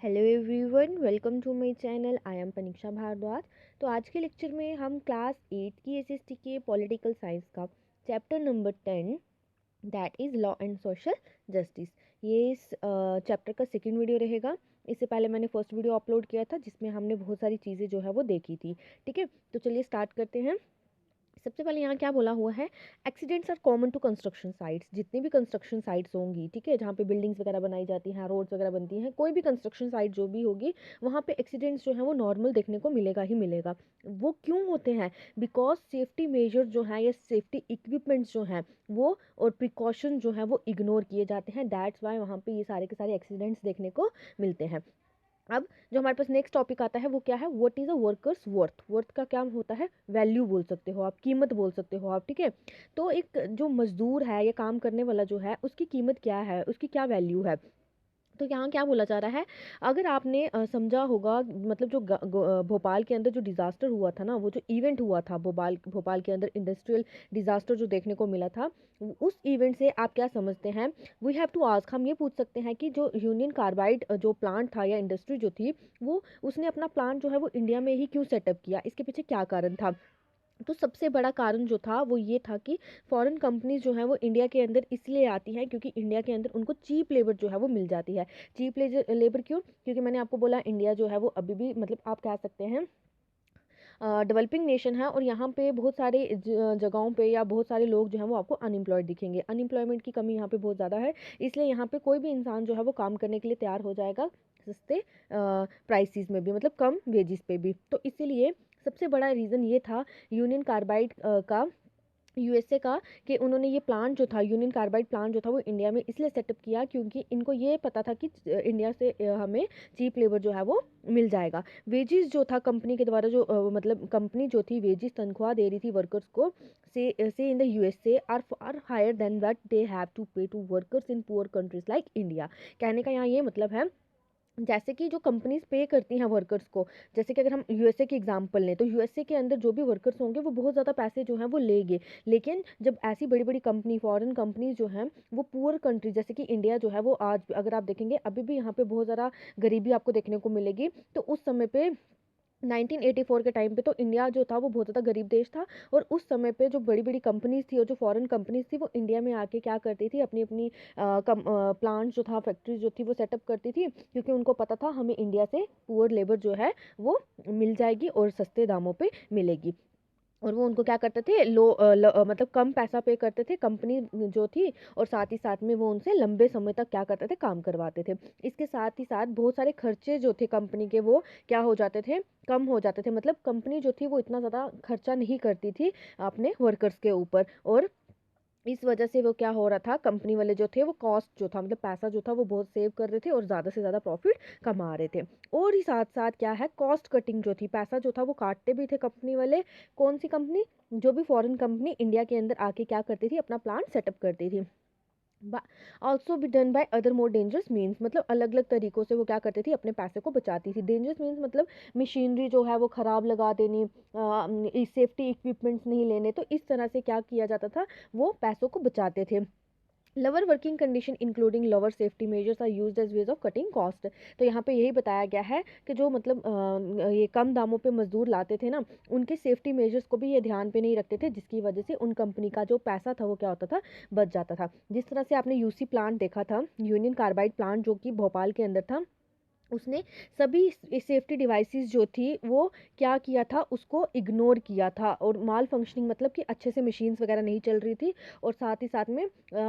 Hello everyone, welcome to my channel. I am Panikshya Bhardwaj. तो आज के लेक्चर में हम क्लास 8 की एसएसटी के पॉलिटिकल साइंस का chapter number 10 that is law and social justice, ये इस चैप्टर का सेकंड वीडियो रहेगा। इससे पहले मैंने फर्स्ट वीडियो अपलोड किया था जिसमें हमने बहुत सारी चीज़ें जो है वो देखी थी। ठीक है, तो चलिए स्टार्ट करते हैं। सबसे पहले यहाँ क्या बोला हुआ है, accidents are common to construction sites. जितनी भी कंस्ट्रक्शन साइट्स होंगी, ठीक है, जहाँ पे बिल्डिंग्स वगैरह बनाई जाती हैं, रोड्स वगैरह बनती हैं, कोई भी कंस्ट्रक्शन साइट जो भी होगी, वहाँ पे एक्सीडेंट्स जो है वो नॉर्मल देखने को मिलेगा ही मिलेगा। वो क्यों होते हैं? बिकॉज सेफ्टी मेजर जो है या सेफ्टी इक्विपमेंट्स जो हैं वो और प्रिकॉशन जो है वो इग्नोर किए जाते हैं। दैट्स वाई वहाँ पे ये सारे के सारे एक्सीडेंट्स देखने को मिलते हैं। अब जो हमारे पास नेक्स्ट टॉपिक आता है वो क्या है, what is a workers worth. Worth का क्या होता है? वैल्यू बोल सकते हो आप, कीमत बोल सकते हो आप। ठीक है, तो एक जो मजदूर है या काम करने वाला जो है उसकी कीमत क्या है, उसकी क्या वैल्यू है। तो यहाँ क्या बोला जा रहा है, अगर आपने समझा होगा, मतलब जो भोपाल के अंदर जो डिज़ास्टर हुआ था ना, वो जो इवेंट हुआ था भोपाल भोपाल के अंदर इंडस्ट्रियल डिज़ास्टर जो देखने को मिला था, उस इवेंट से आप क्या समझते हैं? वी हैव टू आस्क, हम ये पूछ सकते हैं कि जो यूनियन कार्बाइड जो प्लांट था या इंडस्ट्री जो थी, वो उसने अपना प्लांट जो है वो इंडिया में ही क्यों सेटअप किया, इसके पीछे क्या कारण था। तो सबसे बड़ा कारण जो था वो ये था कि फॉरेन कंपनीज जो है वो इंडिया के अंदर इसलिए आती हैं क्योंकि इंडिया के अंदर उनको चीप लेबर जो है वो मिल जाती है। चीप लेबर क्यों? क्योंकि मैंने आपको बोला इंडिया जो है वो अभी भी, मतलब आप कह सकते हैं, डेवलपिंग नेशन है, और यहाँ पे बहुत सारे जगहों पे या बहुत सारे लोग जो हैं वो आपको अनएम्प्लॉयड दिखेंगे। अनएम्प्लॉयमेंट की कमी यहाँ पे बहुत ज़्यादा है, इसलिए यहाँ पे कोई भी इंसान जो है वो काम करने के लिए तैयार हो जाएगा सस्ते प्राइसेस में भी, मतलब कम वेजिस पे भी। तो इसीलिए सबसे बड़ा रीज़न ये था यूनियन कार्बाइड का, यूएसए का, कि उन्होंने ये प्लांट जो था, यूनियन कार्बाइड प्लांट जो था वो इंडिया में इसलिए सेटअप किया क्योंकि इनको ये पता था कि इंडिया से हमें चीप लेबर जो है वो मिल जाएगा। वेजिस जो था कंपनी के द्वारा जो मतलब कंपनी जो थी वेजिस तनख्वाह दे रही थी वर्कर्स को, से in the USA are higher than what they have to pay to workers in poor countries like India. कहने का यहाँ ये मतलब है, जैसे कि जो कंपनीज पे करती हैं वर्कर्स को, जैसे कि अगर हम यूएसए की एग्जांपल लें तो यूएसए के अंदर जो भी वर्कर्स होंगे वो बहुत ज़्यादा पैसे जो हैं वो लेंगे। लेकिन जब ऐसी बड़ी बड़ी कंपनी, फॉरेन कंपनीज जो हैं वो पुअर कंट्री जैसे कि इंडिया जो है वो, आज अगर आप देखेंगे अभी भी यहाँ पे बहुत ज़्यादा गरीबी आपको देखने को मिलेगी। तो उस समय पे 1984 के टाइम पे तो इंडिया जो था वो बहुत ज़्यादा गरीब देश था, और उस समय पे जो बड़ी बड़ी कंपनीज थी और जो फॉरेन कंपनीज थी वो इंडिया में आके क्या करती थी, अपनी अपनी प्लांट जो था, फैक्ट्रीज जो थी वो सेटअप करती थी, क्योंकि उनको पता था हमें इंडिया से पुअर लेबर जो है वो मिल जाएगी और सस्ते दामों पे मिलेगी। और वो उनको क्या करते थे, मतलब कम पैसा पे करते थे कंपनी जो थी, और साथ ही साथ में वो उनसे लंबे समय तक क्या करते थे, काम करवाते थे। इसके साथ ही साथ बहुत सारे खर्चे जो थे कंपनी के वो क्या हो जाते थे, कम हो जाते थे। मतलब कंपनी जो थी वो इतना ज़्यादा खर्चा नहीं करती थी अपने वर्कर्स के ऊपर, और इस वजह से वो क्या हो रहा था, कंपनी वाले जो थे वो कॉस्ट जो था, मतलब पैसा जो था वो बहुत सेव कर रहे थे और ज़्यादा से ज़्यादा प्रॉफिट कमा रहे थे। और ही साथ साथ क्या है, कॉस्ट कटिंग जो थी, पैसा जो था वो काटते भी थे कंपनी वाले। कौन सी कंपनी? जो भी फॉरेन कंपनी इंडिया के अंदर आके क्या करती थी, अपना प्लांट सेटअप करती थी। Also be done by other more dangerous means, मतलब अलग अलग तरीकों से वो क्या करती थी, अपने पैसे को बचाती थी। डेंजरस मीन्स मतलब मशीनरी जो है वो ख़राब लगा देनी, सेफ्टी इक्विपमेंट्स नहीं लेने। तो इस तरह से क्या किया जाता था, वो पैसों को बचाते थे। Lower working condition including lower safety measures are used as ways of cutting cost. तो यहाँ पे यही बताया गया है कि जो मतलब ये कम दामों पे मजदूर लाते थे ना, उनके सेफ्टी मेजर्स को भी ये ध्यान पे नहीं रखते थे, जिसकी वजह से उन कंपनी का जो पैसा था वो क्या होता था, बच जाता था। जिस तरह से आपने यूसी प्लांट देखा था, यूनियन कार्बाइड प्लांट जो कि भोपाल के अंदर था, उसने सभी सेफ्टी डिवाइसेस जो थी वो क्या किया था, उसको इग्नोर किया था। और माल फंक्शनिंग मतलब कि अच्छे से मशीन्स वगैरह नहीं चल रही थी, और साथ ही साथ में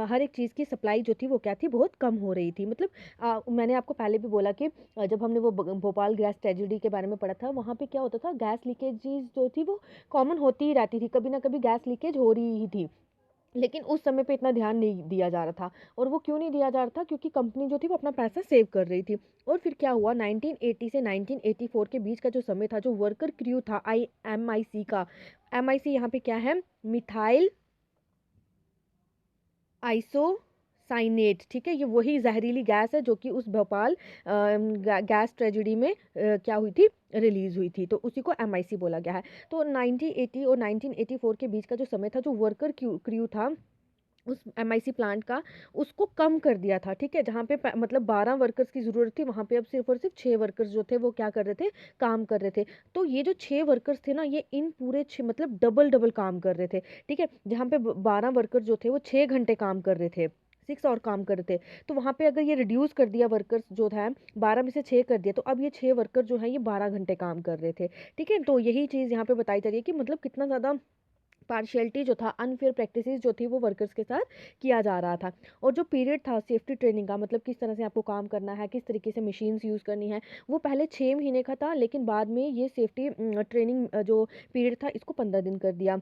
हर एक चीज़ की सप्लाई जो थी वो क्या थी, बहुत कम हो रही थी। मतलब मैंने आपको पहले भी बोला कि जब हमने वो भोपाल गैस ट्रेजेडी के बारे में पढ़ा था, वहाँ पे क्या होता था, गैस लीकेजेस जो थी वो कॉमन होती ही रहती थी, कभी ना कभी गैस लीकेज हो रही ही थी। लेकिन उस समय पे इतना ध्यान नहीं दिया जा रहा था। और वो क्यों नहीं दिया जा रहा था? क्योंकि कंपनी जो थी वो अपना पैसा सेव कर रही थी। और फिर क्या हुआ, 1980 से 1984 के बीच का जो समय था, जो वर्कर क्रू था IMIC का, MIC यहाँ पे क्या है, मिथाइल आइसोसाइनेट। ठीक है, ये वही जहरीली गैस है जो कि उस भोपाल गैस ट्रेजेडी में क्या हुई थी, रिलीज हुई थी। तो उसी को MIC बोला गया है। तो 1980 और 1984 के बीच का जो समय था, जो वर्कर क्रू था उस एमआईसी प्लांट का उसको कम कर दिया था, ठीक है। जहाँ पे मतलब 12 वर्कर्स की ज़रूरत थी, वहाँ पे अब सिर्फ और सिर्फ 6 वर्कर्स जो थे वो क्या कर रहे थे, काम कर रहे थे। तो ये जो 6 वर्कर्स थे ना, ये इन पूरे 6 मतलब डबल डबल काम कर रहे थे, ठीक है। जहाँ पे 12 वर्कर जो थे वो 6 घंटे काम कर रहे थे, 6 और काम कर रहे थे। तो वहाँ पे अगर ये रिड्यूस कर दिया वर्कर्स जो था, 12 में से 6 कर दिया, तो अब ये 6 वर्कर जो है ये 12 घंटे काम कर रहे थे, ठीक है। तो यही चीज़ यहाँ पे बताई जा रही है कि मतलब कितना ज़्यादा पार्शियलिटी जो था, अनफेयर प्रैक्टिसेस जो थी वो वर्कर्स के साथ किया जा रहा था। और जो पीरियड था सेफ्टी ट्रेनिंग का, मतलब किस तरह से आपको काम करना है, किस तरीके से मशीन्स यूज़ करनी है, वो पहले 6 महीने का था, लेकिन बाद में ये सेफ्टी ट्रेनिंग जो पीरियड था इसको 15 दिन कर दिया।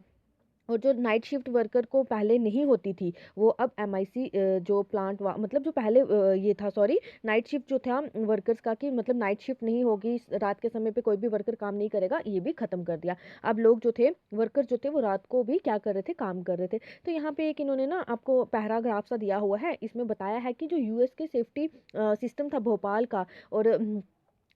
और जो नाइट शिफ्ट वर्कर को पहले नहीं होती थी, वो अब एमआईसी जो प्लांट मतलब जो पहले ये था, सॉरी, नाइट शिफ्ट जो था वर्कर्स का, कि मतलब नाइट शिफ्ट नहीं होगी, रात के समय पे कोई भी वर्कर काम नहीं करेगा, ये भी ख़त्म कर दिया। अब लोग जो थे, वर्कर जो थे, वो रात को भी क्या कर रहे थे, काम कर रहे थे। तो यहाँ पे एक इन्होंने ना आपको पैराग्राफ सा दिया हुआ है, इसमें बताया है कि जो यूएस के सेफ्टी सिस्टम था भोपाल का, और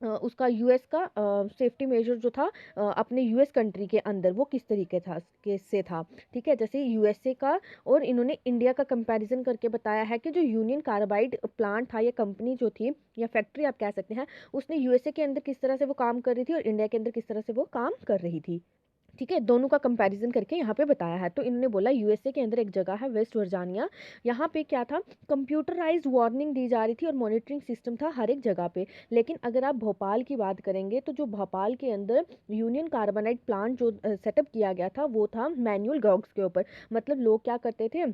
उसका यूएस का सेफ्टी मेजर जो था अपने यूएस कंट्री के अंदर, वो किस तरीके था के से था, ठीक है। जैसे यूएसए का और इन्होंने इंडिया का कंपैरिजन करके बताया है कि जो यूनियन कार्बाइड प्लांट था या कंपनी जो थी या फैक्ट्री आप कह सकते हैं, उसने यूएसए के अंदर किस तरह से वो काम कर रही थी और इंडिया के अंदर किस तरह से वो काम कर रही थी, ठीक है। दोनों का कंपैरिजन करके यहाँ पे बताया है। तो इन्होंने बोला यूएसए के अंदर एक जगह है वेस्ट वर्जानिया, यहाँ पे क्या था, कंप्यूटराइज्ड वार्निंग दी जा रही थी और मॉनिटरिंग सिस्टम था हर एक जगह पे। लेकिन अगर आप भोपाल की बात करेंगे, तो जो भोपाल के अंदर यूनियन कार्बोनाइट प्लांट जो सेटअप किया गया था, वो था मैनुअल गॉग्स के ऊपर। मतलब लोग क्या करते थे,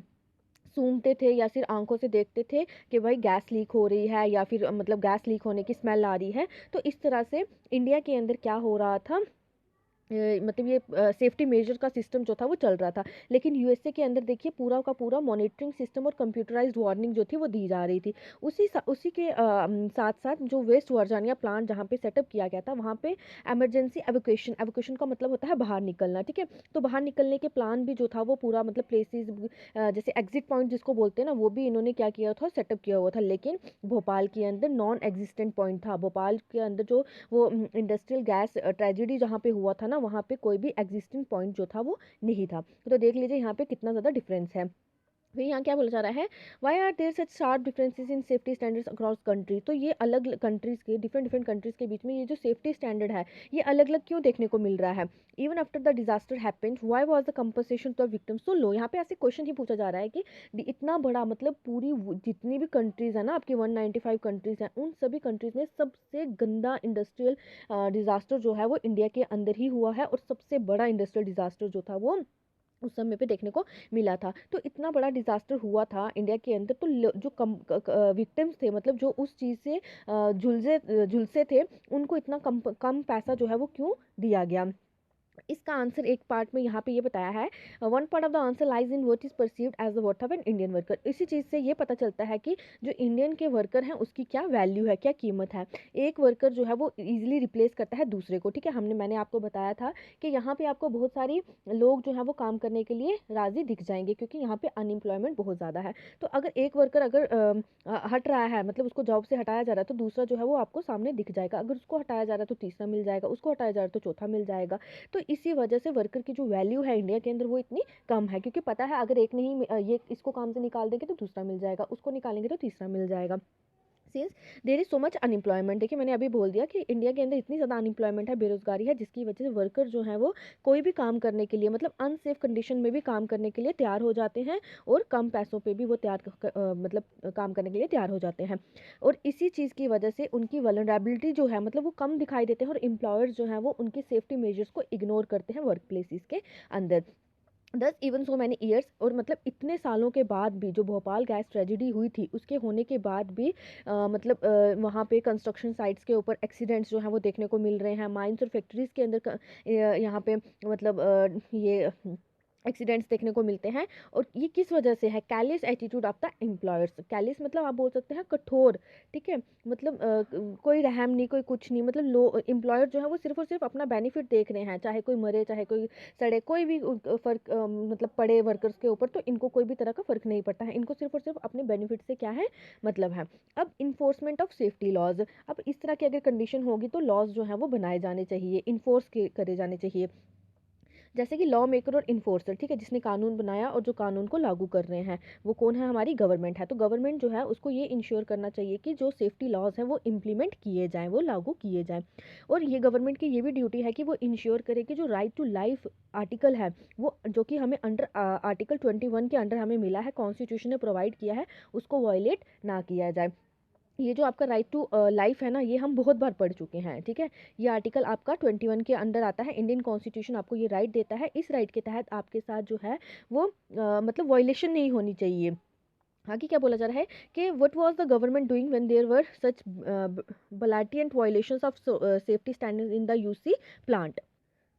सूंघते थे या फिर आंखों से देखते थे कि भाई गैस लीक हो रही है, या फिर मतलब गैस लीक होने की स्मेल आ रही है। तो इस तरह से इंडिया के अंदर क्या हो रहा था, मतलब ये सेफ्टी मेजर का सिस्टम जो था वो चल रहा था। लेकिन यूएसए के अंदर देखिए पूरा का पूरा मॉनिटरिंग सिस्टम और कंप्यूटराइज्ड वार्निंग जो थी वो दी जा रही थी। उसी के साथ साथ जो वेस्ट वर्जानिया प्लांट जहाँ पे सेटअप किया गया था, वहाँ पे इमरजेंसी एवोक्यूशन, एवोक्यूशन का मतलब होता है बाहर निकलना, ठीक है। तो बाहर निकलने के प्लान भी जो था वो पूरा मतलब प्लेसेस जैसे एग्जिट पॉइंट जिसको बोलते हैं ना, वो भी इन्होंने क्या किया था, सेटअप किया हुआ था। लेकिन भोपाल के अंदर नॉन एग्जिस्टेंट पॉइंट था। भोपाल के अंदर जो वो इंडस्ट्रियल गैस ट्रेजेडी जहाँ पे हुआ था ना, वहाँ पे कोई भी एग्जिस्टिंग पॉइंट जो था वो नहीं था। तो देख लीजिए यहाँ पे कितना ज़्यादा डिफरेंस है। फिर यहाँ क्या बोला जा रहा है, why are there such sharp differences in safety standards across country. तो ये अलग कंट्रीज़ के डिफरेंट डिफरेंट कंट्रीज़ के बीच में ये जो सेफ्टी स्टैंडर्ड है, ये अलग अलग क्यों देखने को मिल रहा है। Even after the disaster happened, why was the compensation to the victims so low. यहाँ पे ऐसे क्वेश्चन ही पूछा जा रहा है कि इतना बड़ा मतलब पूरी जितनी भी कंट्रीज़ है ना आपकी 195 कंट्रीज़ हैं, उन सभी कंट्रीज़ में सबसे गंदा इंडस्ट्रियल डिजास्टर जो है वो इंडिया के अंदर ही हुआ है, और सबसे बड़ा इंडस्ट्रियल डिजास्टर जो था वो उस समय पे देखने को मिला था। तो इतना बड़ा डिजास्टर हुआ था इंडिया के अंदर, तो जो कम विक्टिम्स थे, मतलब जो उस चीज़ से झुलसे थे, उनको इतना कम कम पैसा जो है वो क्यों दिया गया। इसका आंसर एक पार्ट में यहाँ पे ये बताया है, one part of the answer lies in what is perceived as the worth of an Indian worker. इसी चीज़ से ये पता चलता है कि जो इंडियन के वर्कर हैं उसकी क्या वैल्यू है, क्या कीमत है। एक वर्कर जो है वो इजीली रिप्लेस करता है दूसरे को, ठीक है। मैंने आपको बताया था कि यहाँ पे आपको बहुत सारी लोग जो है वो काम करने के लिए राजी दिख जाएंगे, क्योंकि यहाँ पे अनएम्प्लॉयमेंट बहुत ज़्यादा है। तो अगर एक वर्कर अगर हट रहा है, मतलब उसको जॉब से हटाया जा रहा है, तो दूसरा जो है वो आपको सामने दिख जाएगा। अगर उसको हटाया जा रहा है तो तीसरा मिल जाएगा, उसको हटाया जा रहा है तो चौथा मिल जाएगा। तो इसी वजह से वर्कर की जो वैल्यू है इंडिया के अंदर वो इतनी कम है, क्योंकि पता है अगर एक नहीं ये इसको काम से निकाल देंगे तो दूसरा मिल जाएगा, उसको निकालेंगे तो तीसरा मिल जाएगा। Since there is so much unemployment, देखिए मैंने अभी बोल दिया कि इंडिया के अंदर इतनी ज़्यादा अनएम्प्लॉयमेंट है, बेरोजगारी है, जिसकी वजह से वर्कर जो है वो कोई भी काम करने के लिए, मतलब अनसेफ कंडीशन में भी काम करने के लिए तैयार हो जाते हैं, और कम पैसों पे भी वो मतलब काम करने के लिए तैयार हो जाते हैं। और इसी चीज़ की वजह से उनकी वल्नरेबिलिटी जो है, मतलब वो कम दिखाई देते हैं, और एम्प्लॉयर्स जो हैं वो उनकी सेफ्टी मेजर्स को इग्नोर करते हैं वर्क प्लेसेस के अंदर। दस इवन सो मैनी ईयर्स, और मतलब इतने सालों के बाद भी जो भोपाल गैस ट्रेजिडी हुई थी उसके होने के बाद भी मतलब वहाँ पे कंस्ट्रक्शन साइट्स के ऊपर एक्सीडेंट्स जो हैं वो देखने को मिल रहे हैं। माइंस और फैक्ट्रीज़ के अंदर यहाँ पे मतलब ये एक्सीडेंट्स देखने को मिलते हैं। और ये किस वजह से है, Kallis attitude of the employers. Kallis मतलब आप बोल सकते हैं कठोर, ठीक है। मतलब कोई रहम नहीं, कोई कुछ नहीं, मतलब लो एम्प्लॉयर जो है वो सिर्फ और सिर्फ अपना बेनिफिट देख रहे हैं, चाहे कोई मरे चाहे कोई सड़े, कोई भी फर्क मतलब पड़े वर्कर्स के ऊपर, तो इनको कोई भी तरह का फर्क नहीं पड़ता है। इनको सिर्फ और सिर्फ अपने बेनिफिट से क्या है मतलब है। अब इन्फोर्समेंट ऑफ सेफ्टी लॉज, अब इस तरह की अगर कंडीशन होगी तो लॉज जो है वो बनाए जाने चाहिए, इन्फोर्स करे जाने चाहिए। जैसे कि लॉ मेकर और इन्फोर्सर, ठीक है, जिसने कानून बनाया और जो कानून को लागू कर रहे हैं वो कौन है, हमारी गवर्नमेंट है। तो गवर्नमेंट जो है उसको ये इंश्योर करना चाहिए कि जो सेफ्टी लॉज हैं वो इम्प्लीमेंट किए जाएँ, वो लागू किए जाएँ। और ये गवर्नमेंट की ये भी ड्यूटी है कि वो इंश्योर करे कि जो राइट टू लाइफ आर्टिकल है वो, जो कि हमें अंडर आर्टिकल 21 के अंडर हमें मिला है, कॉन्स्टिट्यूशन ने प्रोवाइड किया है, उसको वायलेट ना किया जाए। ये जो आपका राइट टू लाइफ है ना, ये हम बहुत बार पढ़ चुके हैं, ठीक है। ये आर्टिकल आपका 21 के अंडर आता है, इंडियन कॉन्स्टिट्यूशन आपको ये राइट देता है। इस राइट के तहत आपके साथ जो है वो मतलब वायलेशन नहीं होनी चाहिए। आगे क्या बोला जा रहा है कि what was the government doing when there were such blatant violations of safety standards in the UC plant.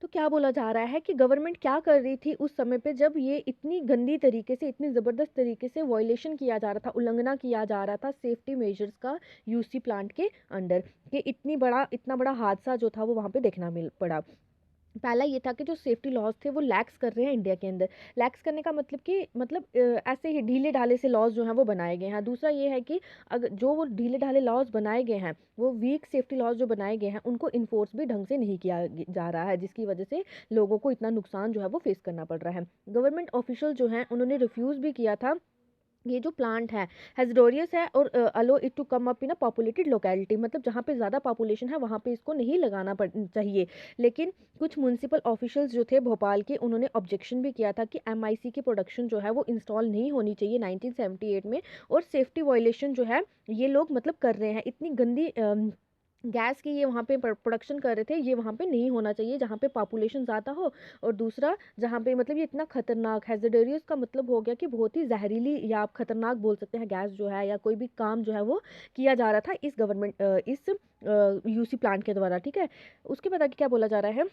तो क्या बोला जा रहा है कि गवर्नमेंट क्या कर रही थी उस समय पे जब ये इतनी गंदी तरीके से, इतनी ज़बरदस्त तरीके से वायलेशन किया जा रहा था, उल्लंघना किया जा रहा था सेफ्टी मेजर्स का यूसी प्लांट के अंडर, कि इतना बड़ा हादसा जो था वो वहाँ पे देखना मिल पड़ा। पहला ये था कि जो सेफ्टी लॉज थे वो लैक्स कर रहे हैं इंडिया के अंदर। लैक्स करने का मतलब कि मतलब ऐसे ही ढीले ढाले से लॉज जो हैं वो बनाए गए हैं। दूसरा ये है कि अगर जो वो ढीले ढाले लॉज बनाए गए हैं, वो वीक सेफ्टी लॉज जो बनाए गए हैं उनको इन्फोर्स भी ढंग से नहीं किया जा रहा है, जिसकी वजह से लोगों को इतना नुकसान जो है वो फेस करना पड़ रहा है। गवर्नमेंट ऑफिशियल जो हैं उन्होंने रिफ्यूज़ भी किया था, ये जो प्लांट है हेजडोरियस है और allow it to come up in a populated locality, मतलब जहाँ पे ज़्यादा पॉपुलेशन है वहाँ पे इसको नहीं लगाना चाहिए। लेकिन कुछ म्यूनसिपल ऑफिशियल्स जो थे भोपाल के, उन्होंने ऑब्जेक्शन भी किया था कि एमआईसी की प्रोडक्शन जो है वो इंस्टॉल नहीं होनी चाहिए 1978 में, और सेफ्टी वायलेशन जो है ये लोग मतलब कर रहे हैं, इतनी गंदी गैस की ये वहाँ पे प्रोडक्शन कर रहे थे, ये वहाँ पे नहीं होना चाहिए जहाँ पे पॉपुलेशन ज़्यादा हो। और दूसरा जहाँ पे मतलब ये इतना खतरनाक, हैज़ार्डस का मतलब हो गया कि बहुत ही जहरीली या आप खतरनाक बोल सकते हैं गैस जो है, या कोई भी काम जो है वो किया जा रहा था इस गवर्नमेंट इस यूसी प्लांट के द्वारा, ठीक है। उसके बाद आगे क्या बोला जा रहा है,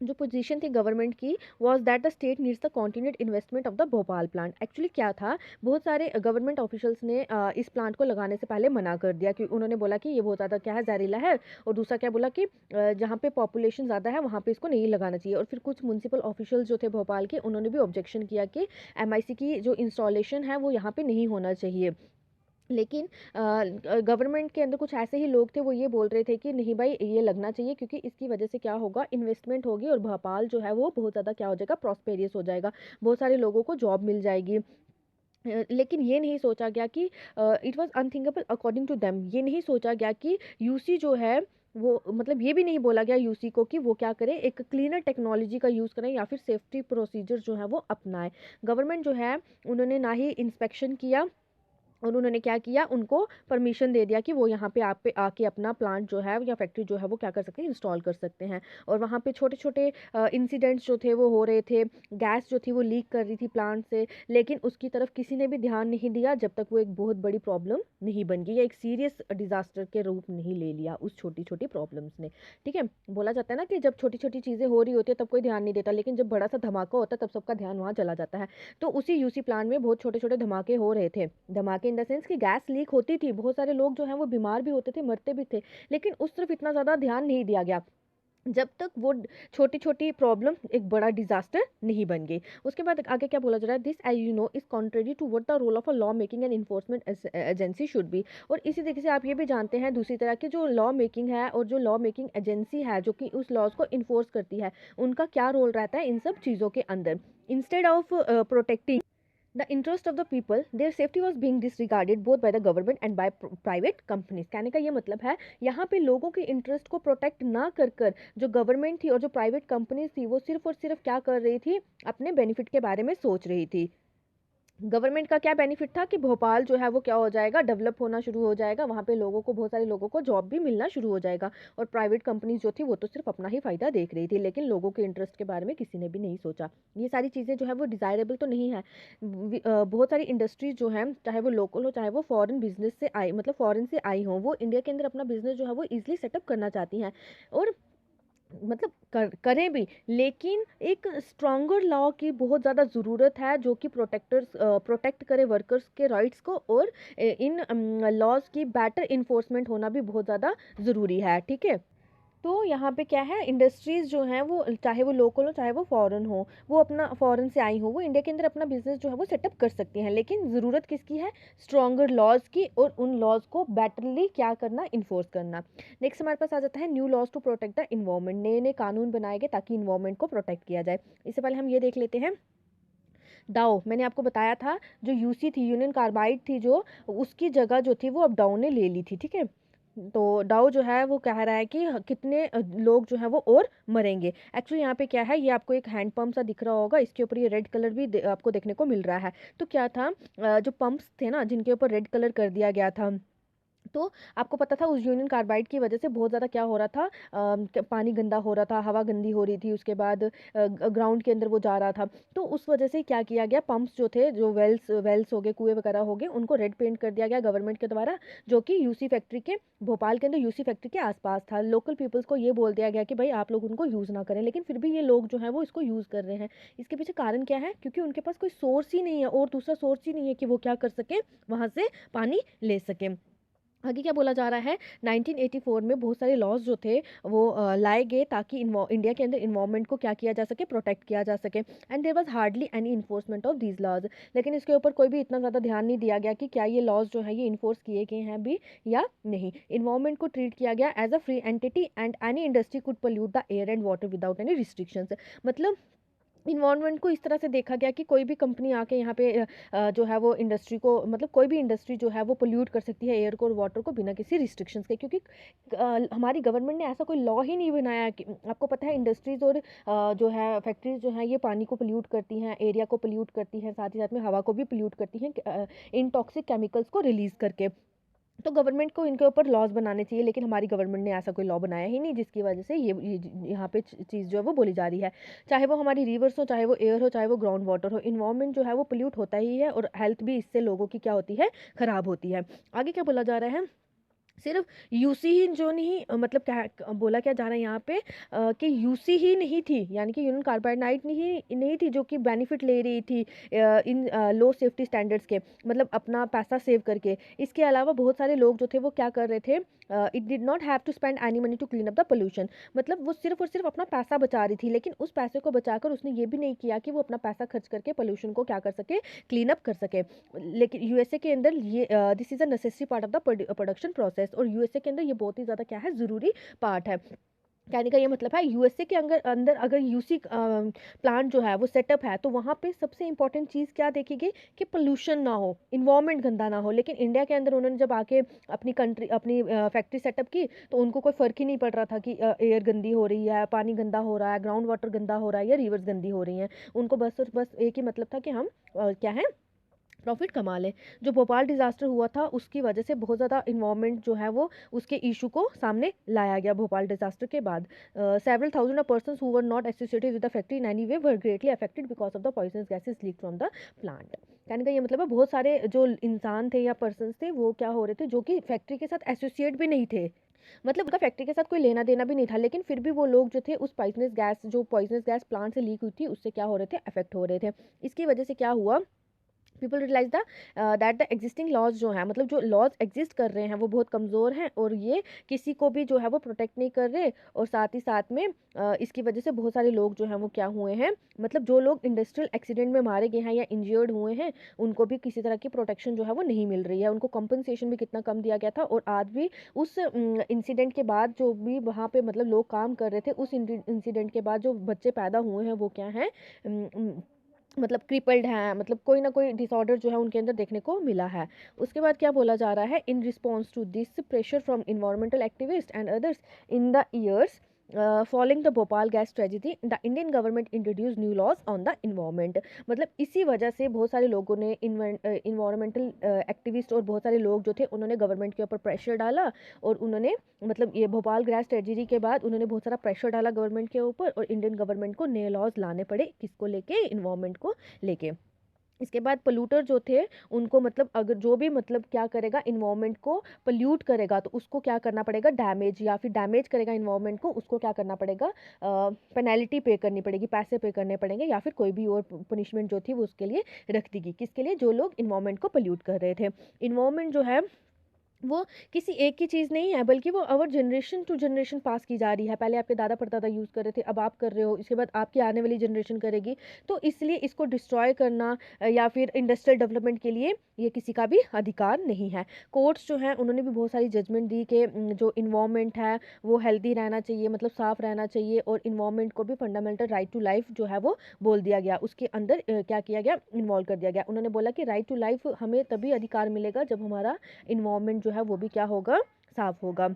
जो पोजीशन थी गवर्नमेंट की was that the state needs the continued investment of the Bhopal plant. Actually क्या था, बहुत सारे गवर्नमेंट ऑफिशियल्स ने इस प्लांट को लगाने से पहले मना कर दिया, कि उन्होंने बोला कि ये बहुत ज़्यादा क्या है, जहरीला है। और दूसरा क्या बोला कि जहाँ पे पॉपुलेशन ज़्यादा है वहाँ पे इसको नहीं लगाना चाहिए। और फिर कुछ म्यूनसिपल ऑफिशियल्स जो थे भोपाल के, उन्होंने भी ऑब्जेक्शन किया कि एमआईसी की जो इंस्टॉलेशन है वो यहाँ पे नहीं होना चाहिए। लेकिन गवर्नमेंट के अंदर कुछ ऐसे ही लोग थे, वो ये बोल रहे थे कि नहीं भाई ये लगना चाहिए, क्योंकि इसकी वजह से क्या होगा, इन्वेस्टमेंट होगी और भोपाल जो है वो बहुत ज़्यादा क्या हो जाएगा, प्रॉस्पेरियस हो जाएगा, बहुत सारे लोगों को जॉब मिल जाएगी। लेकिन ये नहीं सोचा गया कि it was unthinkable according to them, ये नहीं सोचा गया कि यूसी जो है वो, मतलब ये भी नहीं बोला गया यूसी को कि वो क्या करे, एक क्लीनर टेक्नोलॉजी का यूज़ करें या फिर सेफ्टी प्रोसीजर जो है वो अपनाए। गवर्नमेंट जो है उन्होंने ना ही इंस्पेक्शन किया, और उन्होंने क्या किया, उनको परमिशन दे दिया कि वो यहाँ पे आप पे आके अपना प्लांट जो है या फैक्ट्री जो है वो क्या कर सकते हैं, इंस्टॉल कर सकते हैं। और वहाँ पे छोटे छोटे इंसिडेंट्स जो थे वो हो रहे थे, गैस जो थी वो लीक कर रही थी प्लांट से, लेकिन उसकी तरफ किसी ने भी ध्यान नहीं दिया जब तक वो एक बहुत बड़ी प्रॉब्लम नहीं बन गई, या एक सीरियस डिजास्टर के रूप नहीं ले लिया उस छोटी छोटी प्रॉब्लम्स ने, ठीक है। बोला जाता है ना कि जब छोटी छोटी चीज़ें हो रही होती है तब कोई ध्यान नहीं देता, लेकिन जब बड़ा सा धमाका होता है तब सबका ध्यान वहाँ चला जाता है। तो उसी यूसी प्लांट में बहुत छोटे छोटे धमाके हो रहे थे, धमाके इन द सेंस कि गैस लीक होती थी, बहुत सारे लोग जो हैं वो बीमार भी होते थे, मरते भी थे, लेकिन उस तरफ इतना ज़्यादा ध्यान नहीं दिया गया जब तक वो छोटी छोटी प्रॉब्लम एक बड़ा डिजास्टर नहीं बन गई। उसके बाद आगे क्या बोला जा रहा है, this as you know is contrary to what the role of a law making and enforcement agency should be. और इसी तरीके से आप ये भी जानते हैं दूसरी तरह की जो लॉ मेकिंग है और जो लॉ मेकिंग एजेंसी है जो कि उस लॉज को इन्फोर्स करती है, उनका क्या रोल रहता है इन सब चीज़ों के अंदर। Instead of protecting the interest of the people, their safety was being disregarded both by the government and by private companies। कहने का ये मतलब है यहाँ पे लोगों के इंटरेस्ट को प्रोटेक्ट ना कर कर जो गवर्नमेंट थी और जो प्राइवेट कंपनीज थी वो सिर्फ और सिर्फ क्या कर रही थी, अपने बेनिफिट के बारे में सोच रही थी। गवर्नमेंट का क्या बेनिफिट था कि भोपाल जो है वो क्या हो जाएगा, डेवलप होना शुरू हो जाएगा, वहाँ पे लोगों को, बहुत सारे लोगों को जॉब भी मिलना शुरू हो जाएगा। और प्राइवेट कंपनीज जो थी वो तो सिर्फ अपना ही फ़ायदा देख रही थी, लेकिन लोगों के इंटरेस्ट के बारे में किसी ने भी नहीं सोचा। ये सारी चीज़ें जो है वो डिज़ायरेबल तो नहीं है। बहुत सारी इंडस्ट्रीज जो हैं, चाहे वो लोकल हो चाहे वो फॉरेन बिजनेस से आई, मतलब फॉरेन से आई हों, वो इंडिया के अंदर अपना बिजनेस जो है वो ईजिली सेटअप करना चाहती हैं, और मतलब करें भी, लेकिन एक स्ट्रॉन्गर लॉ की बहुत ज़्यादा ज़रूरत है जो कि प्रोटेक्ट करे वर्कर्स के राइट्स को, और इन लॉज की बेटर इन्फोर्समेंट होना भी बहुत ज़्यादा ज़रूरी है, ठीक है। तो यहाँ पे क्या है, इंडस्ट्रीज़ जो हैं वो चाहे वो लोकल हो चाहे वो फॉरेन हो, वो अपना फॉरेन से आई हो, वो इंडिया के अंदर अपना बिजनेस जो है वो सेटअप कर सकती हैं, लेकिन ज़रूरत किसकी है, स्ट्रॉन्गर लॉज की, और उन लॉज को बेटरली क्या करना, इन्फोर्स करना। नेक्स्ट हमारे पास आ जाता है new laws to protect the environment, नए नए कानून बनाए गए ताकि इन्वायरमेंट को प्रोटेक्ट किया जाए। इससे पहले हम ये देख लेते हैं, डाउ मैंने आपको बताया था, जो यूसी थी, यूनियन कार्बाइड थी, जो उसकी जगह जो थी वो अब डाउ ने ले ली थी, ठीक है। तो डाउ जो है वो कह रहा है कि कितने लोग जो है वो और मरेंगे। एक्चुअली यहाँ पे क्या है, ये आपको एक हैंड पंप सा दिख रहा होगा, इसके ऊपर ये रेड कलर भी आपको देखने को मिल रहा है। तो क्या था, जो पंप्स थे ना जिनके ऊपर रेड कलर कर दिया गया था, तो आपको पता था उस यूनियन कार्बाइड की वजह से बहुत ज़्यादा क्या हो रहा था, पानी गंदा हो रहा था, हवा गंदी हो रही थी, उसके बाद ग्राउंड के अंदर वो जा रहा था। तो उस वजह से क्या किया गया, पंप्स जो थे, जो वेल्स वेल्स हो गए, कुएं वगैरह हो गए, उनको रेड पेंट कर दिया गया गवर्नमेंट के द्वारा, जो कि यूसी फैक्ट्री के, भोपाल के अंदर यूसी फैक्ट्री के आसपास था। लोकल पीपल्स को ये बोल दिया गया कि भाई आप लोग उनको यूज़ ना करें, लेकिन फिर भी ये लोग जो है वो इसको यूज़ कर रहे हैं। इसके पीछे कारण क्या है, क्योंकि उनके पास कोई सोर्स ही नहीं है, और दूसरा सोर्स ही नहीं है कि वो क्या कर सके, वहाँ से पानी ले सके। आगे क्या बोला जा रहा है, 1984 में बहुत सारे लॉज जो थे वो लाए गए ताकि इंडिया के अंदर इन्वायरमेंट को क्या किया जा सके, प्रोटेक्ट किया जा सके, and there was hardly any enforcement of these laws. लेकिन इसके ऊपर कोई भी इतना ज़्यादा ध्यान नहीं दिया गया कि क्या ये लॉज जो है ये इन्फोर्स किए गए हैं भी या नहीं। इन्वायरमेंट को ट्रीट किया गया as a free entity, and any industry could pollute the air and water without any restrictions. मतलब इन्वायरमेंट को इस तरह से देखा गया कि कोई भी कंपनी आके यहाँ पे जो है वो इंडस्ट्री को, मतलब कोई भी इंडस्ट्री जो है वो पोल्यूट कर सकती है एयर को और वाटर को बिना किसी रिस्ट्रिक्शंस के, क्योंकि हमारी गवर्नमेंट ने ऐसा कोई लॉ ही नहीं बनाया कि, आपको पता है इंडस्ट्रीज़ और जो है फैक्ट्रीज जो है ये पानी को पोल्यूट करती हैं, एरिया को पोल्यूट करती हैं, साथ ही साथ में हवा को भी पोल्यूट करती हैं इन टॉक्सिक केमिकल्स को रिलीज़ करके। तो गवर्नमेंट को इनके ऊपर लॉज बनाने चाहिए, लेकिन हमारी गवर्नमेंट ने ऐसा कोई लॉ बनाया ही नहीं, जिसकी वजह से ये यहाँ पे चीज़ जो है वो बोली जा रही है। चाहे वो हमारी रिवर्स हो, चाहे वो एयर हो, चाहे वो ग्राउंड वाटर हो, इन्वायरमेंट जो है वो पोल्यूट होता ही है, और हेल्थ भी इससे लोगों की क्या होती है, खराब होती है। आगे क्या बोला जा रहा है, सिर्फ यूसी ही जो नहीं, मतलब क्या बोला क्या जा रहा है यहाँ पे, कि यूसी ही नहीं थी, यानी कि यूनियन कार्बाइड नहीं थी जो कि बेनिफिट ले रही थी इन लो सेफ्टी स्टैंडर्ड्स के, मतलब अपना पैसा सेव करके। इसके अलावा बहुत सारे लोग जो थे वो क्या कर रहे थे, it did not have to spend any money to clean up the pollution, मतलब वो सिर्फ और सिर्फ अपना पैसा बचा रही थी, लेकिन उस पैसे को बचाकर उसने ये भी नहीं किया कि वो अपना पैसा खर्च करके पोल्यूशन को क्या कर सके, क्लीन अप कर सके। लेकिन यूएसए के अंदर ये this is a necessary part of the production process, और यूएसए के अंदर ये बहुत ही ज़्यादा क्या है, ज़रूरी पार्ट है। कहने का ये मतलब है, यूएसए के अंदर अंदर अगर यूसी प्लांट जो है वो सेटअप है, तो वहाँ पे सबसे इंपॉर्टेंट चीज़ क्या देखेगी कि पोल्यूशन ना हो, इन्वायरमेंट गंदा ना हो। लेकिन इंडिया के अंदर उन्होंने जब आके अपनी फैक्ट्री सेटअप की, तो उनको कोई फ़र्क ही नहीं पड़ रहा था कि एयर गंदी हो रही है, पानी गंदा हो रहा है, ग्राउंड वाटर गंदा हो रहा है, या रिवर्स गंदी हो रही हैं। उनको बस और बस एक ही मतलब था कि हम क्या है, प्रॉफिट कमा लें। जो भोपाल डिज़ास्टर हुआ था उसकी वजह से बहुत ज़्यादा इन्वायरमेंट जो है वो उसके इशू को सामने लाया गया। भोपाल डिज़ास्टर के बाद several thousand of persons who were not associated with the factory in any way were greatly affected because of the poisonous gases leak from the plant. कहने का ये मतलब है, बहुत सारे जो इंसान थे या पर्सन्स थे वो क्या हो रहे थे, जो कि फैक्ट्री के साथ एसोसिएट भी नहीं थे, मतलब उनका फैक्ट्री के साथ कोई लेना देना भी नहीं था, लेकिन फिर भी वो लोग जो थे उस पॉइजनस गैस प्लांट से लीक हुई थी उससे क्या हो रहे थे, अफेक्ट हो रहे थे। इसकी वजह से क्या हुआ, people realised that the existing laws जो है, मतलब जो लॉज एग्जिस्ट कर रहे हैं वो बहुत कमज़ोर हैं, और ये किसी को भी जो है वो प्रोटेक्ट नहीं कर रहे। और साथ ही साथ में इसकी वजह से बहुत सारे लोग जो हैं वो क्या हुए हैं, मतलब जो लोग इंडस्ट्रियल एक्सीडेंट में मारे गए हैं या इंजर्ड हुए हैं, उनको भी किसी तरह की प्रोटेक्शन जो है वो नहीं मिल रही है। उनको कंपनसेशन भी कितना कम दिया गया था, और आज भी उस इंसिडेंट के बाद जो भी वहाँ पे मतलब लोग काम कर रहे थे, उस इंसिडेंट के बाद जो बच्चे पैदा हुए हैं वो क्या हैं, मतलब क्रिपल्ड हैं, मतलब कोई ना कोई डिसऑर्डर जो है उनके अंदर देखने को मिला है। उसके बाद क्या बोला जा रहा है, in response to this pressure from environmental activist and others in the years following the Bhopal gas tragedy, the Indian government introduce new laws on the environment. मतलब इसी वजह से बहुत सारे लोगों ने, इन्वायरमेंटल एक्टिविस्ट और बहुत सारे लोग जो थे उन्होंने गवर्नमेंट के ऊपर प्रेशर डाला, और उन्होंने मतलब ये भोपाल गैस ट्रेजेडी के बाद उन्होंने बहुत सारा प्रेशर डाला गवर्नमेंट के ऊपर, और इंडियन गवर्नमेंट को नए लॉज लाने पड़े, किसको लेके, इन्वायरमेंट को लेके। इसके बाद पोल्यूटर जो थे उनको, मतलब अगर जो भी मतलब क्या करेगा, इन्वायरमेंट को पोल्यूट करेगा, तो उसको क्या करना पड़ेगा, डैमेज, या फिर डैमेज करेगा इन्वायरमेंट को, उसको क्या करना पड़ेगा, पेनल्टी पे करनी पड़ेगी, पैसे पे करने पड़ेंगे, या फिर कोई भी और पनिशमेंट जो थी वो उसके लिए रख देगी, किसके लिए, जो लोग इन्वायरमेंट को पोल्यूट कर रहे थे। इन्वायरमेंट जो है वो किसी एक की चीज़ नहीं है, बल्कि वो अवर जनरेशन टू जनरेशन पास की जा रही है। पहले आपके दादा परदादा यूज़ कर रहे थे, अब आप कर रहे हो, इसके बाद आपकी आने वाली जनरेशन करेगी। तो इसलिए इसको डिस्ट्रॉय करना या फिर इंडस्ट्रियल डेवलपमेंट के लिए ये किसी का भी अधिकार नहीं है। कोर्ट्स जो हैं उन्होंने भी बहुत सारी जजमेंट दी कि जो इन्वायरमेंट है वो हेल्दी रहना चाहिए, मतलब साफ़ रहना चाहिए, और इन्वायरमेंट को भी फंडामेंटल राइट टू लाइफ जो है वो बोल दिया गया, उसके अंदर क्या किया गया, इन्वॉल्व कर दिया गया। उन्होंने बोला कि राइट टू लाइफ हमें तभी अधिकार मिलेगा जब हमारा इन्वायरमेंट जो है वो भी क्या होगा, साफ होगा।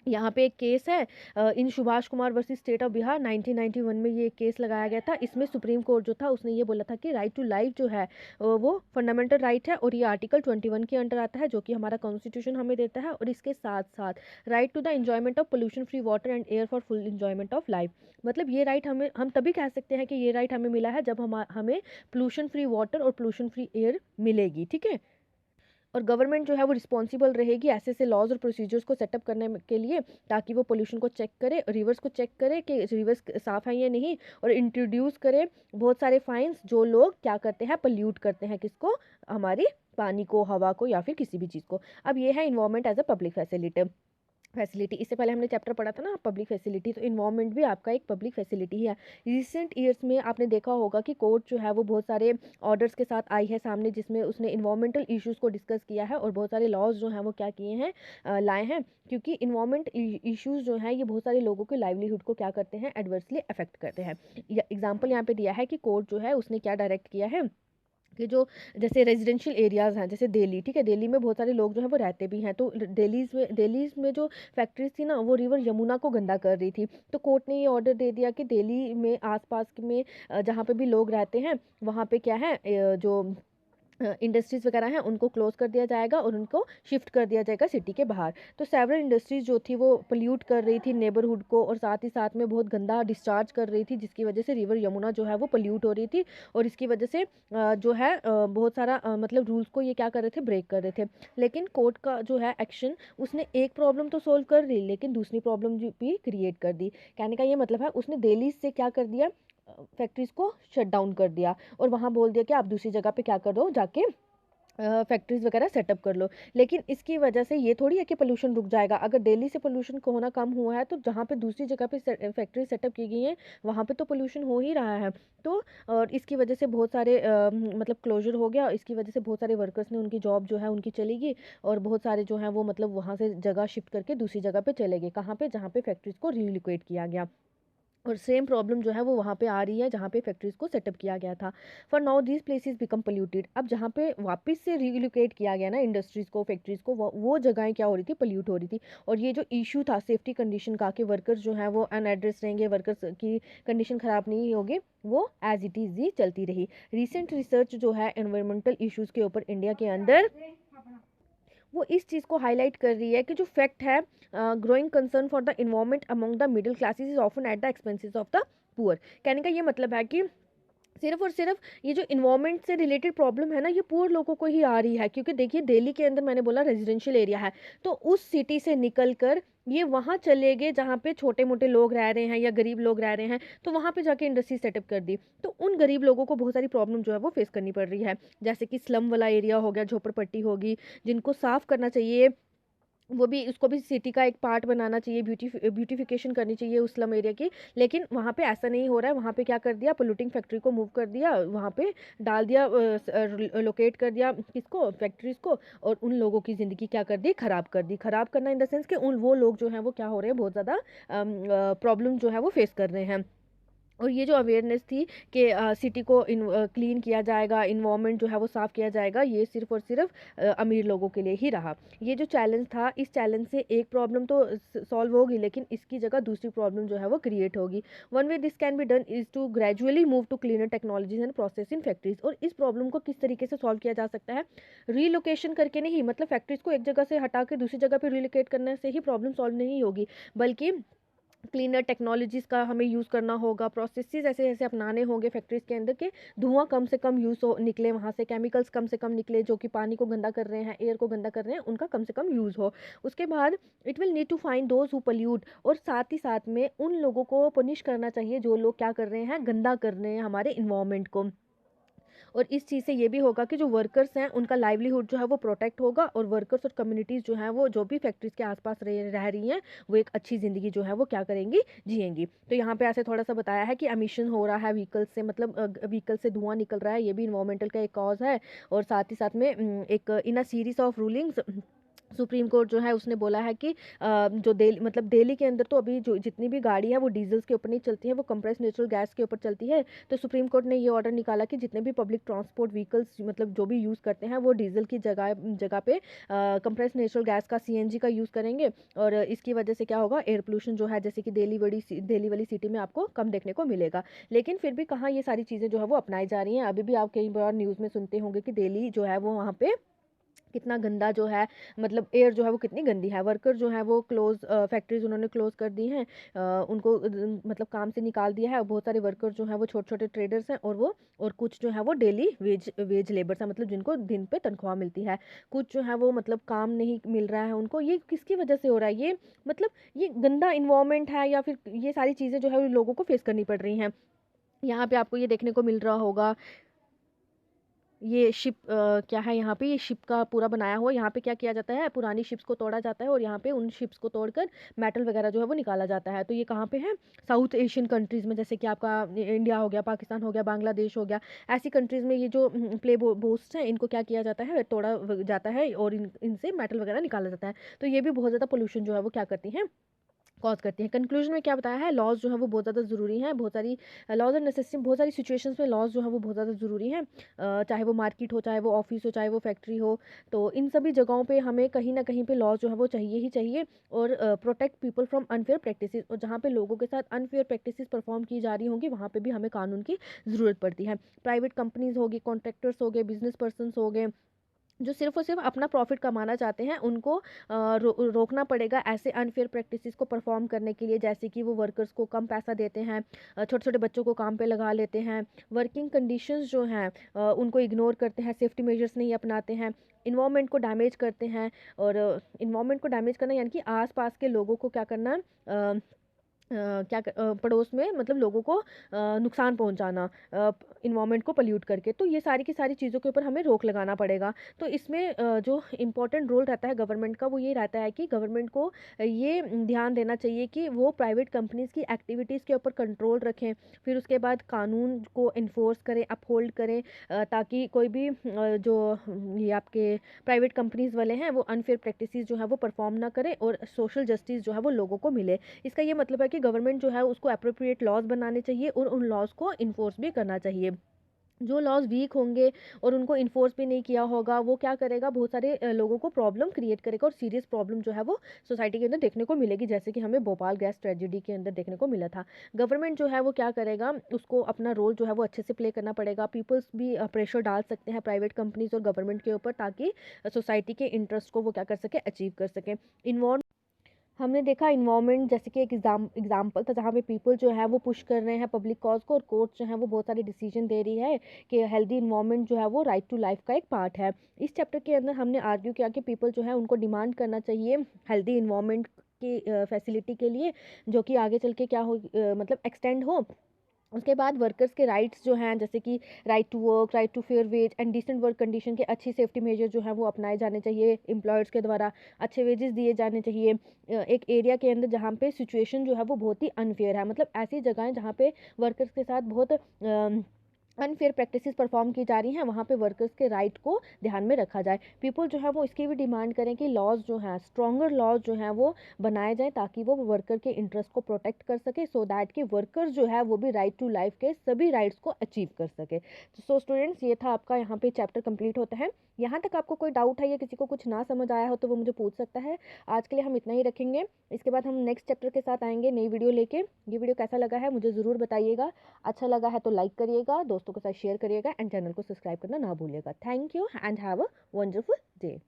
यहाँ पे एक केस है in Subhash Kumar versus state of Bihar, 1991 में ये केस लगाया गया था। इसमें सुप्रीम कोर्ट जो था उसने ये बोला था कि राइट टू लाइफ जो है वो फंडामेंटल राइट है, और ये आर्टिकल 21 के अंडर आता है, जो कि हमारा कॉन्स्टिट्यूशन हमें देता है। और इसके साथ साथ right to the enjoyment of pollution free water and air for full enjoyment of life. मतलब ये राइट हम तभी कह सकते हैं कि ये राइट हमें मिला है जब हमें पोल्यूशन फ्री वाटर और पोल्यूशन फ्री एयर मिलेगी, ठीक है। और गवर्नमेंट जो है वो रिस्पॉन्सिबल रहेगी ऐसे ऐसे लॉज और प्रोसीजर्स को सेटअप करने के लिए, ताकि वो पोल्यूशन को चेक करे, रिवर्स को चेक करे कि रिवर्स साफ़ है या नहीं, और इंट्रोड्यूस करे बहुत सारे फाइन्स जो लोग क्या करते हैं, पोल्यूट करते हैं किसको, हमारी पानी को, हवा को, या फिर किसी भी चीज़ को। अब ये है environment as a public facility. इससे पहले हमने चैप्टर पढ़ा था ना पब्लिक फैसिलिटी, तो इन्वायरमेंट भी आपका एक पब्लिक फैसिलिटी ही है। रिसेंट ईयर्स में आपने देखा होगा कि कोर्ट जो है वो बहुत सारे ऑर्डर्स के साथ आई है सामने, जिसमें उसने इन्वायरमेंटल इश्यूज़ को डिस्कस किया है, और बहुत सारे लॉज जो हैं वो क्या किए हैं, लाए हैं। क्योंकि इन्वायरमेंट इश्यूज़ जो हैं ये बहुत सारे लोगों के लाइवलीहुड को क्या करते हैं, एडवर्सली अफेक्ट करते हैं। एग्जाम्पल यहाँ पे दिया है कि कोर्ट जो है उसने क्या डायरेक्ट किया है कि जो जैसे रेजिडेंशियल एरियाज़ हैं, जैसे दिल्ली, ठीक है, दिल्ली में बहुत सारे लोग जो हैं वो रहते भी हैं। तो दिल्ली में जो फैक्ट्रीज थी ना वो रिवर यमुना को गंदा कर रही थी। तो कोर्ट ने ये ऑर्डर दे दिया कि दिल्ली में आसपास में जहाँ पे भी लोग रहते हैं वहाँ पे क्या है, जो इंडस्ट्रीज़ वगैरह हैं उनको क्लोज़ कर दिया जाएगा और उनको शिफ्ट कर दिया जाएगा सिटी के बाहर। तो सेवरल इंडस्ट्रीज़ जो थी वो पोल्यूट कर रही थी नेबरहुड को, और साथ ही साथ में बहुत गंदा डिस्चार्ज कर रही थी, जिसकी वजह से रिवर यमुना जो है वो पोल्यूट हो रही थी। और इसकी वजह से जो है बहुत सारा मतलब रूल्स को ये क्या कर रहे थे, ब्रेक कर रहे थे। लेकिन कोर्ट का जो है एक्शन, उसने एक प्रॉब्लम तो सोल्व कर ली, लेकिन दूसरी प्रॉब्लम भी क्रिएट कर दी। कहने का ये मतलब है उसने दिल्ली से क्या कर दिया, फैक्ट्रीज़ को शट डाउन कर दिया, और वहाँ बोल दिया कि आप दूसरी जगह पे क्या कर दो, जाके फैक्ट्रीज वगैरह सेटअप कर लो। लेकिन इसकी वजह से ये थोड़ी है कि पोल्यूशन रुक जाएगा। अगर दिल्ली से पोल्यूशन को होना कम हुआ है, तो जहाँ पे दूसरी जगह पे फैक्ट्री सेटअप की गई हैं वहाँ पे तो पोल्यूशन हो ही रहा है। तो और इसकी वजह से बहुत सारे मतलब क्लोजर हो गया, इसकी वजह से बहुत सारे वर्कर्स ने उनकी जॉब जो है उनकी चली गई, और बहुत सारे जो हैं वो मतलब वहाँ से जगह शिफ्ट करके दूसरी जगह पे चले गए। कहाँ पे, जहाँ पे फैक्ट्रीज को रीलोकेट किया गया। और सेम प्रॉब्लम जो है वो वहाँ पे आ रही है जहाँ पे फैक्ट्रीज को सेटअप किया गया था। For now these places become polluted. अब जहाँ पे वापस से रीलोकेट किया गया ना इंडस्ट्रीज़ को, फैक्ट्रीज़ को, वो जगहें क्या हो रही थी, पोल्यूट हो रही थी। और ये जो इशू था सेफ्टी कंडीशन का कि वर्कर्स जो हैं वो अनएड्रेस रहेंगे, वर्कर्स की कंडीशन ख़राब नहीं होगी, वो एज इट इज़ ही चलती रही। रिसेंट रिसर्च जो है एनवायरमेंटल इशूज़ के ऊपर इंडिया के अंदर, वो इस चीज़ को हाईलाइट कर रही है कि जो फैक्ट है, growing concern for the environment among the middle classes is often at the expenses of the poor. कहने का ये मतलब है कि सिर्फ और सिर्फ ये जो इन्वायरमेंट से रिलेटेड प्रॉब्लम है ना, ये पुअर लोगों को ही आ रही है। क्योंकि देखिए दिल्ली के अंदर मैंने बोला रेजिडेंशियल एरिया है, तो उस सिटी से निकल कर ये वहाँ चले गए जहाँ पे छोटे मोटे लोग रह रहे हैं या गरीब लोग रह रहे हैं, तो वहाँ पे जाके इंडस्ट्री सेटअप कर दी। तो उन गरीब लोगों को बहुत सारी प्रॉब्लम जो है वो फेस करनी पड़ रही है, जैसे कि स्लम वाला एरिया हो गया, झोपड़पट्टी होगी, जिनको साफ़ करना चाहिए, वो भी, उसको भी सिटी का एक पार्ट बनाना चाहिए, ब्यूटिफिकेशन करनी चाहिए उस स्लम एरिया की। लेकिन वहाँ पे ऐसा नहीं हो रहा है। वहाँ पे क्या कर दिया, पोल्यूटिंग फैक्ट्री को मूव कर दिया, वहाँ पे डाल दिया, लोकेट कर दिया किसको, फैक्ट्रीज को, और उन लोगों की ज़िंदगी क्या कर दी, ख़राब कर दी। ख़राब करना इन द सेंस कि उन वो लोग जो हैं वो क्या हो रहे हैं, बहुत ज़्यादा प्रॉब्लम जो है वो फेस कर रहे हैं। और ये जो अवेयरनेस थी कि सिटी को क्लीन किया जाएगा, इन्वायरमेंट जो है वो साफ़ किया जाएगा, ये सिर्फ़ और सिर्फ अमीर लोगों के लिए ही रहा। ये जो चैलेंज था, इस चैलेंज से एक प्रॉब्लम तो सॉल्व होगी, लेकिन इसकी जगह दूसरी प्रॉब्लम जो है वो क्रिएट होगी। One way this can be done is to gradually move to cleaner technologies and process in factories. और इस प्रॉब्लम को किस तरीके से सॉल्व किया जा सकता है, रीलोकेशन करके नहीं, मतलब फैक्ट्रीज को एक जगह से हटा के दूसरी जगह पर रीलोकेट करने से ही प्रॉब्लम सॉल्व नहीं होगी, बल्कि क्लीनर टेक्नोलॉजीज़ का हमें यूज़ करना होगा, प्रोसेसेस ऐसे ऐसे अपनाने होंगे फैक्ट्रीज़ के अंदर के धुआं कम से कम यूज़ हो, निकले वहाँ से, केमिकल्स कम से कम निकले जो कि पानी को गंदा कर रहे हैं, एयर को गंदा कर रहे हैं, उनका कम से कम यूज़ हो। उसके बाद it will need to find those who pollute, और साथ ही साथ में उन लोगों को पनिश करना चाहिए जो लोग क्या कर रहे हैं, गंदा कर रहे हैं हमारे इन्वायरमेंट को। और इस चीज़ से ये भी होगा कि जो वर्कर्स हैं उनका लाइवलीहुड जो है वो प्रोटेक्ट होगा, और वर्कर्स और कम्युनिटीज़ जो हैं वो जो भी फैक्ट्रीज़ के आसपास रह रही हैं वो एक अच्छी ज़िंदगी जो है वो क्या करेंगी, जिएंगी। तो यहाँ पे ऐसे थोड़ा सा बताया है कि एमिशन हो रहा है व्हीकल से, मतलब व्हीकल से धुआं निकल रहा है, ये भी इन्वायरमेंटल का एक कॉज है। और साथ ही साथ में एक in a series of rulings supreme court जो है उसने बोला है कि जो दिल्ली के अंदर तो अभी जो जितनी भी गाड़ी है वो डीजल्स के ऊपर नहीं चलती है, वो कंप्रेस नेचुरल गैस के ऊपर चलती है। तो सुप्रीम कोर्ट ने ये ऑर्डर निकाला कि जितने भी पब्लिक ट्रांसपोर्ट व्हीकल्स मतलब जो भी यूज़ करते हैं वो डीजल की जगह जगह पे कंप्रेस नेचुरल गैस का सीएनजी का यूज़ करेंगे। और इसकी वजह से क्या होगा, एयर पोल्यूशन जो है जैसे कि दिल्ली वाली सिटी में आपको कम देखने को मिलेगा। लेकिन फिर भी कहाँ ये सारी चीज़ें जो है वो अपनाई जा रही हैं। अभी भी आप कई बार न्यूज़ में सुनते होंगे कि दिल्ली जो है वो वहाँ पे कितना गंदा जो है, मतलब एयर जो है वो कितनी गंदी है। वर्कर जो है वो फैक्ट्रीज उन्होंने क्लोज कर दी हैं, उनको मतलब काम से निकाल दिया है। बहुत सारे वर्कर जो हैं वो छोटे छोटे ट्रेडर्स हैं, और कुछ जो है वो डेली वेज लेबर्स हैं, मतलब जिनको दिन पे तनख्वाह मिलती है। कुछ जो है वो मतलब काम नहीं मिल रहा है उनको। ये किसकी वजह से हो रहा है, ये मतलब ये गंदा इन्वायरमेंट है, या फिर ये सारी चीज़ें जो है लोगों को फेस करनी पड़ रही हैं। यहाँ पे आपको ये देखने को मिल रहा होगा, ये शिप क्या है, यहाँ पे ये शिप का पूरा बनाया हुआ। यहाँ पे क्या किया जाता है, पुरानी शिप्स को तोड़ा जाता है और यहाँ पे उन शिप्स को तोड़कर मेटल वगैरह जो है वो निकाला जाता है। तो ये कहाँ पे है, साउथ एशियन कंट्रीज़ में, जैसे कि आपका इंडिया हो गया, पाकिस्तान हो गया, बांग्लादेश हो गया। ऐसी कंट्रीज़ में ये जो प्ले बोट्स हैं इनको क्या किया जाता है, तोड़ा जाता है और इनसे मेटल वगैरह निकाला जाता है। तो ये भी बहुत ज़्यादा पोल्यूशन जो है वो क्या करती हैं, कॉज करती हैं। कंक्लूजन में क्या बताया है, लॉज जो है वो बहुत ज़्यादा ज़रूरी हैं। बहुत सारी लॉज और नेसेसिटी, बहुत सारी सिचुएशंस में लॉज जो है वो बहुत ज़्यादा ज़रूरी हैं। चाहे वो मार्केट हो, चाहे वो ऑफिस हो, चाहे वो फैक्ट्री हो। तो इन सभी जगहों पे हमें कहीं ना कहीं पे लॉज जो है वो चाहिए ही चाहिए। और protect people from unfair practices, और जहाँ पे लोगों के साथ अनफेयर प्रैक्टिसेस परफॉर्म की जा रही होंगी वहाँ पे भी हमें कानून की ज़रूरत पड़ती है। प्राइवेट कंपनीज होगी, कॉन्ट्रैक्टर्स हो गए, बिजनेस पर्सनस हो गए, जो सिर्फ और सिर्फ अपना प्रॉफिट कमाना चाहते हैं, उनको रोकना पड़ेगा ऐसे अनफेयर प्रैक्टिसेस को परफॉर्म करने के लिए। जैसे कि वो वर्कर्स को कम पैसा देते हैं, छोटे छोटे बच्चों को काम पे लगा लेते हैं, वर्किंग कंडीशंस जो हैं उनको इग्नोर करते हैं, सेफ्टी मेजर्स नहीं अपनाते हैं, इन्वायरमेंट को डैमेज करते हैं। और इन्वायरमेंट को डैमेज करना यानी कि आसपास के लोगों को क्या करना, पड़ोस में मतलब लोगों को नुकसान पहुंचाना, इन्वायरमेंट को पल्यूट करके। तो ये सारी की सारी चीज़ों के ऊपर हमें रोक लगाना पड़ेगा। तो इसमें जो इम्पोर्टेंट रोल रहता है गवर्नमेंट का, वो ये रहता है कि गवर्नमेंट को ये ध्यान देना चाहिए कि वो प्राइवेट कंपनीज़ की एक्टिविटीज़ के ऊपर कंट्रोल रखें। फिर उसके बाद कानून को इन्फोर्स करें, अपहोल्ड करें, ताकि कोई भी जो ये आपके प्राइवेट कंपनीज़ वाले हैं वो अनफेयर प्रैक्टिसेस जो है वो परफॉर्म ना करें, और सोशल जस्टिस जो है वो लोगों को मिले। इसका ये मतलब है कि गवर्नमेंट जो है उसको अप्रोप्रिएट लॉज बनाने चाहिए और उन लॉज को इन्फोर्स भी करना चाहिए। जो लॉज वीक होंगे और उनको इन्फोर्स भी नहीं किया होगा, वो क्या करेगा, बहुत सारे लोगों को प्रॉब्लम क्रिएट करेगा, और सीरियस प्रॉब्लम जो है वो सोसाइटी के अंदर देखने को मिलेगी, जैसे कि हमें भोपाल गैस ट्रेजेडी के अंदर देखने को मिला था। गवर्नमेंट जो है वो क्या करेगा, उसको अपना रोल जो है वो अच्छे से प्ले करना पड़ेगा। पीपल्स भी प्रेशर डाल सकते हैं प्राइवेट कंपनीज और गवर्नमेंट के ऊपर, ताकि सोसाइटी के इंटरेस्ट को वो क्या कर सके, अचीव कर सकें। इन्वॉल्व हमने देखा इन्वायरमेंट जैसे कि एक एग्जाम्पल था, जहाँ पे पीपल जो है वो पुश कर रहे हैं पब्लिक कॉज को, और कोर्ट जो है वो बहुत सारे डिसीजन दे रही है कि हेल्दी इन्वायरमेंट जो है वो राइट टू लाइफ का एक पार्ट है। इस चैप्टर के अंदर हमने आर्ग्यू किया कि पीपल जो है उनको डिमांड करना चाहिए हेल्दी इन्वायरमेंट की फैसिलिटी के लिए, जो कि आगे चल के क्या हो, मतलब एक्सटेंड हो। उसके बाद वर्कर्स के राइट्स जो हैं, जैसे कि right to work, right to fair wage and decent work condition के अच्छी सेफ्टी मेजर जो हैं वो अपनाए जाने चाहिए। एम्प्लॉयर्स के द्वारा अच्छे वेजेस दिए जाने चाहिए। एक एरिया के अंदर जहाँ पे सिचुएशन जो है वो बहुत ही अनफेयर है, मतलब ऐसी जगहें जहाँ पे वर्कर्स के साथ बहुत अनफेयर प्रैक्टिसेस परफॉर्म की जा रही हैं, वहाँ पे वर्कर्स के राइट को ध्यान में रखा जाए। पीपल जो है वो इसकी भी डिमांड करें कि लॉज जो हैं, स्ट्रॉन्गर लॉज जो हैं वो बनाए जाएं, ताकि वो वर्कर के इंटरेस्ट को प्रोटेक्ट कर सके, सो दैट कि वर्कर जो है वो भी राइट टू लाइफ के सभी राइट्स को अचीव कर सके। सो स्टूडेंट्स, ये था आपका यहाँ पे चैप्टर कंप्लीट होता है। यहाँ तक आपको कोई डाउट है या किसी को कुछ ना समझ आया हो तो वो मुझे पूछ सकता है। आज के लिए हम इतना ही रखेंगे। इसके बाद हम नेक्स्ट चैप्टर के साथ आएंगे नई वीडियो लेके। ये वीडियो कैसा लगा है मुझे ज़रूर बताइएगा। अच्छा लगा है तो लाइक करिएगा, दोस्तों के साथ शेयर करिएगा, एंड चैनल को सब्सक्राइब करना ना भूलिएगा। Thank you and have a wonderful day.